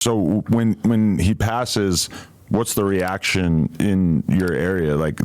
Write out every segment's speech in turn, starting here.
So when he passes, what's the reaction in your area? Like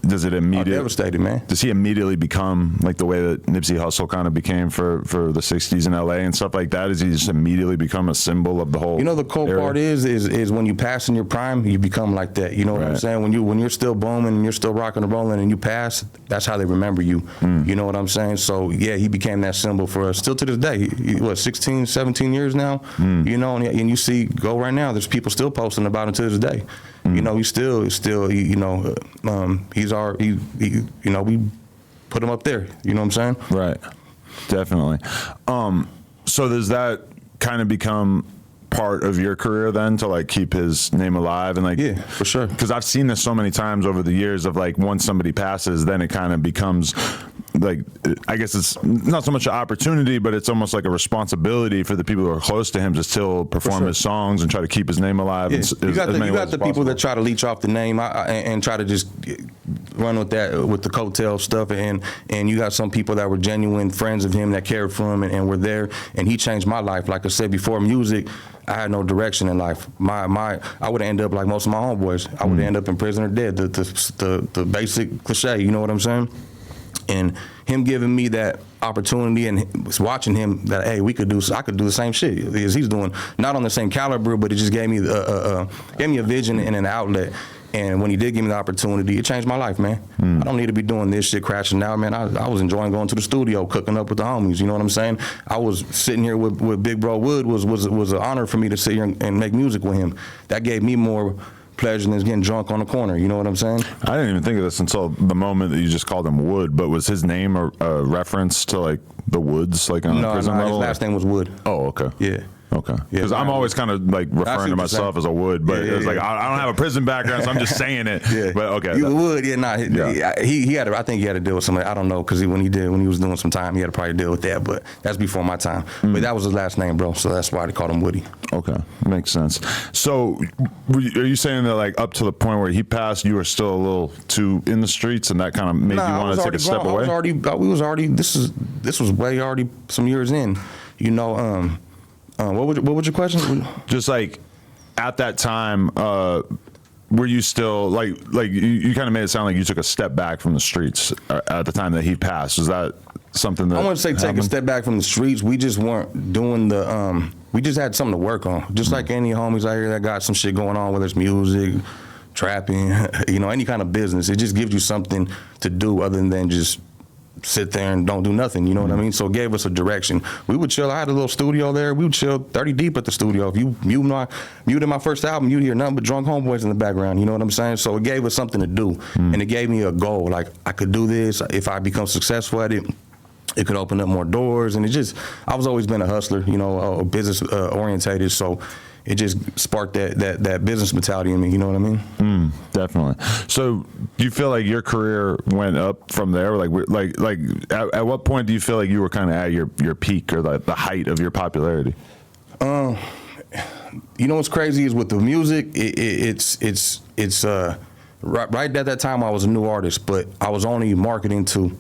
does it immediately? Devastated, man. Does he immediately become like the way that Nipsey Hussle kind of became for the '60s in LA and stuff like that? Does he just immediately become a symbol of the whole? You know, the cool part is when you pass in your prime, you become like that. You know what I'm saying? When you're still booming and you're still rocking and rolling and you pass, that's how they remember you. You know what I'm saying? So yeah, he became that symbol for us. Still to this day, what 16, 17 years now. You know, and you see, go right now. There's people still posting about him to this day. You know, he's still, you know, he's our, you know, we put him up there. You know what I'm saying? Right. Definitely. So does that kind of become part of your career then, to like keep his name alive? And like, yeah, for sure. Because I've seen this so many times over the years of like, once somebody passes, then it kind of becomes like, I guess it's not so much an opportunity, but it's almost like a responsibility for the people who are close to him to still perform his songs and try to keep his name alive. Yeah. You got the people that try to leech off the name and try to just run with that, with the coattail stuff, and you got some people that were genuine friends of him that cared for him and were there, and he changed my life. Like I said before, music, I had no direction in life. I would have ended up like most of my homeboys. I would have ended up in prison or dead. The basic cliche, you know what I'm saying? And him giving me that opportunity and watching him that, hey, I could do the same shit as he's doing. Not on the same caliber, but it just gave me a vision and an outlet. And when he did give me the opportunity, it changed my life, man. I don't need to be doing this shit, crashing out, man. I was enjoying going to the studio, cooking up with the homies. You know what I'm saying? I was sitting here with Big Bro Wood. Was an honor for me to sit here and make music with him. That gave me more pleasure than getting drunk on the corner. You know what I'm saying? I didn't even think of this until the moment that you just called him Wood. But was his name a reference to like the Woods, like on a prison level? His last name was Wood. Oh, okay. Yeah. Okay. Because I'm always kind of like referring to myself as a Wood, but it was like I don't have a prison background, so I'm just saying it. But okay. You would, he had to, I think he had to deal with something. I don't know, because when he was doing some time, he had to probably deal with that. But that's before my time. But that was his last name, bro. So that's why they called him Woody. Okay, makes sense. So are you saying that like up to the point where he passed, you were still a little too in the streets, and that kind of made you want to take a step away? This was way already some years in, you know. What was your question? Just like at that time, were you still like you kind of made it sound like you took a step back from the streets at the time that he passed? Was that something that I wouldn't say take a step back from the streets? We just weren't doing the. We just had something to work on. Just like any homies out here that got some shit going on, whether it's music, trapping, you know, any kind of business. It just gives you something to do other than just sit there and don't do nothing, you know what I mean? So it gave us a direction. We would chill. I had a little studio there. We would chill 30 deep at the studio. If you muted my first album, you'd hear nothing but drunk homeboys in the background, you know what I'm saying? So it gave us something to do, and it gave me a goal. Like, I could do this. If I become successful at it, it could open up more doors. And I was always been a hustler, you know, business orientated. So it just sparked that business mentality in me. You know what I mean? Definitely. So do you feel like your career went up from there? Like at what point do you feel like you were kind of at your peak or the height of your popularity? You know what's crazy is with the music, it's right at that time I was a new artist, but I was only marketing to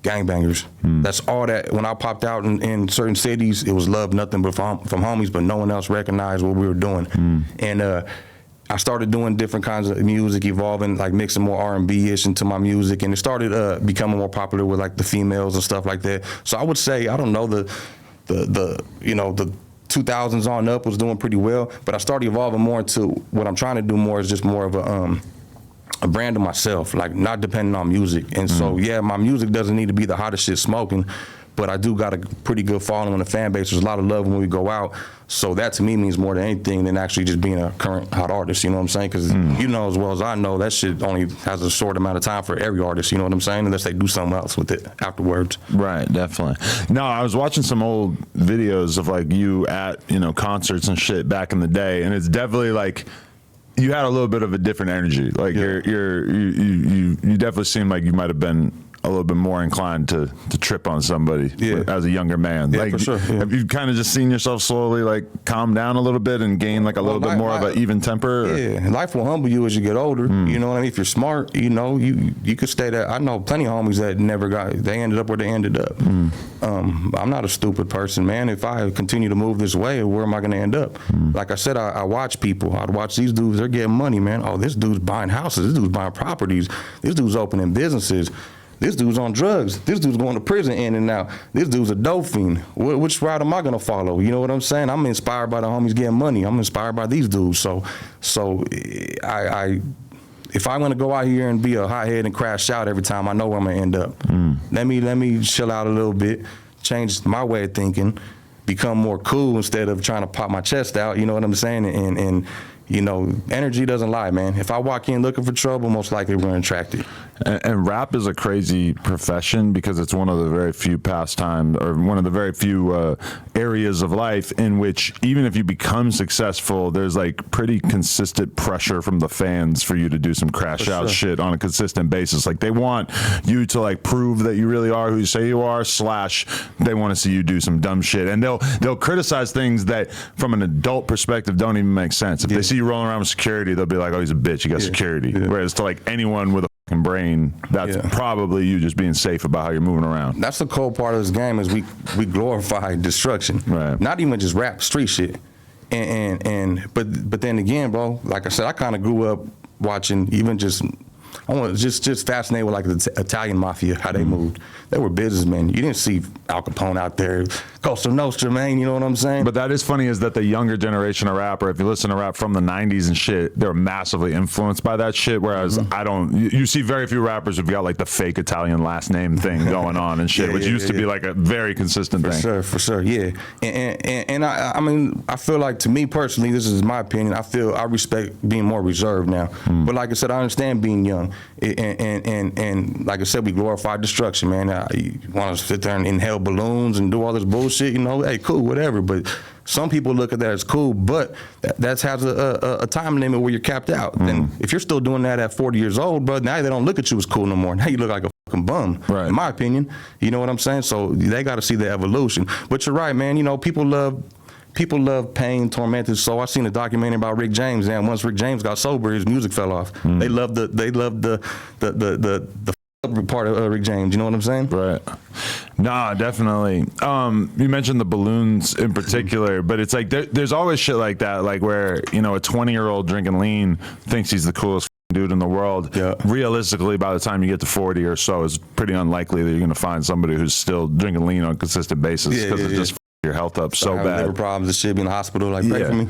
gangbangers. That's all that. When I popped out in certain cities, it was love, nothing but from homies, but no one else recognized what we were doing. And I started doing different kinds of music, evolving, like mixing more R&B-ish into my music, and it started becoming more popular with like the females and stuff like that. So I would say, I don't know, the 2000s on up was doing pretty well, but I started evolving more into what I'm trying to do more is just more of a brand of myself, like not depending on music. And so, yeah, my music doesn't need to be the hottest shit smoking, but I do got a pretty good following on the fan base. There's a lot of love when we go out. So that to me means more than anything than actually just being a current hot artist, you know what I'm saying? Because you know as well as I know, that shit only has a short amount of time for every artist, you know what I'm saying? Unless they do something else with it afterwards. Right, definitely. No, I was watching some old videos of like you at, you know, concerts and shit back in the day, and it's definitely like, you had a little bit of a different energy. Like you definitely seemed like you might have been a little bit more inclined to trip on somebody as a younger man. Yeah, like, for sure. Yeah. Have you kind of just seen yourself slowly like calm down a little bit and gain like a little bit more of an even temper? Or? Yeah, life will humble you as you get older. You know what I mean? If you're smart, you know, you could stay there. I know plenty of homies that never they ended up where they ended up. I'm not a stupid person, man. If I continue to move this way, where am I going to end up? Like I said, I watch people. I'd watch these dudes. They're getting money, man. Oh, this dude's buying houses. This dude's buying properties. This dude's opening businesses. This dude's on drugs. This dude's going to prison in and out. This dude's a dope fiend. Which route am I going to follow? You know what I'm saying? I'm inspired by the homies getting money. I'm inspired by these dudes. So if I'm going to go out here and be a hothead and crash out every time, I know where I'm going to end up. Let me chill out a little bit, change my way of thinking, become more cool instead of trying to pop my chest out. You know what I'm saying? And you know, energy doesn't lie, man. If I walk in looking for trouble, most likely we're going to attract it. And rap is a crazy profession because it's one of the very few pastimes or one of the very few areas of life in which even if you become successful, there's like pretty consistent pressure from the fans for you to do some crash out shit on a consistent basis. Like they want you to like prove that you really are who you say you are, / they want to see you do some dumb shit. And they'll criticize things that from an adult perspective don't even make sense. If they see you rolling around with security, they'll be like, oh, he's a bitch, he got security. Whereas to like anyone with a brain, that's probably you just being safe about how you're moving around. That's the cool part of this game is we glorify destruction, right? Not even just rap, street shit, but then again, bro, like I said, I kind of grew up watching even just fascinated with like the Italian mafia, how they moved. They were businessmen. You didn't see Al Capone out there, Costa Nostra, man. You know what I'm saying? But that is funny is that the younger generation of rapper, if you listen to rap from the 90s and shit, they're massively influenced by that shit. Whereas you see very few rappers who've got like the fake Italian last name thing going on and shit, which used to be like a very consistent thing. For sure, yeah. And I mean, I feel like to me personally, this is my opinion, I respect being more reserved now. But like I said, I understand being young. And like I said, we glorify destruction, man. You want to sit there and inhale balloons and do all this bullshit, you know? Hey, cool, whatever. But some people look at that as cool, but that has a time limit where you're capped out. Then if you're still doing that at 40 years old, bro, now they don't look at you as cool no more. Now you look like a fucking bum, in my opinion. You know what I'm saying? So they got to see the evolution. But you're right, man. You know, people love pain, tormented soul. I seen a documentary about Rick James, and once Rick James got sober, his music fell off. They loved the part of Rick James. You know what I'm saying? Right. Nah, definitely. You mentioned the balloons in particular, but it's like there's always shit like that, like where, you know, a 20-year-old drinking lean thinks he's the coolest dude in the world. Realistically, by the time you get to 40 or so, it's pretty unlikely that you're going to find somebody who's still drinking lean on a consistent basis because it just your health up so bad. Liver problems and shit, be in the hospital, like, pray for me.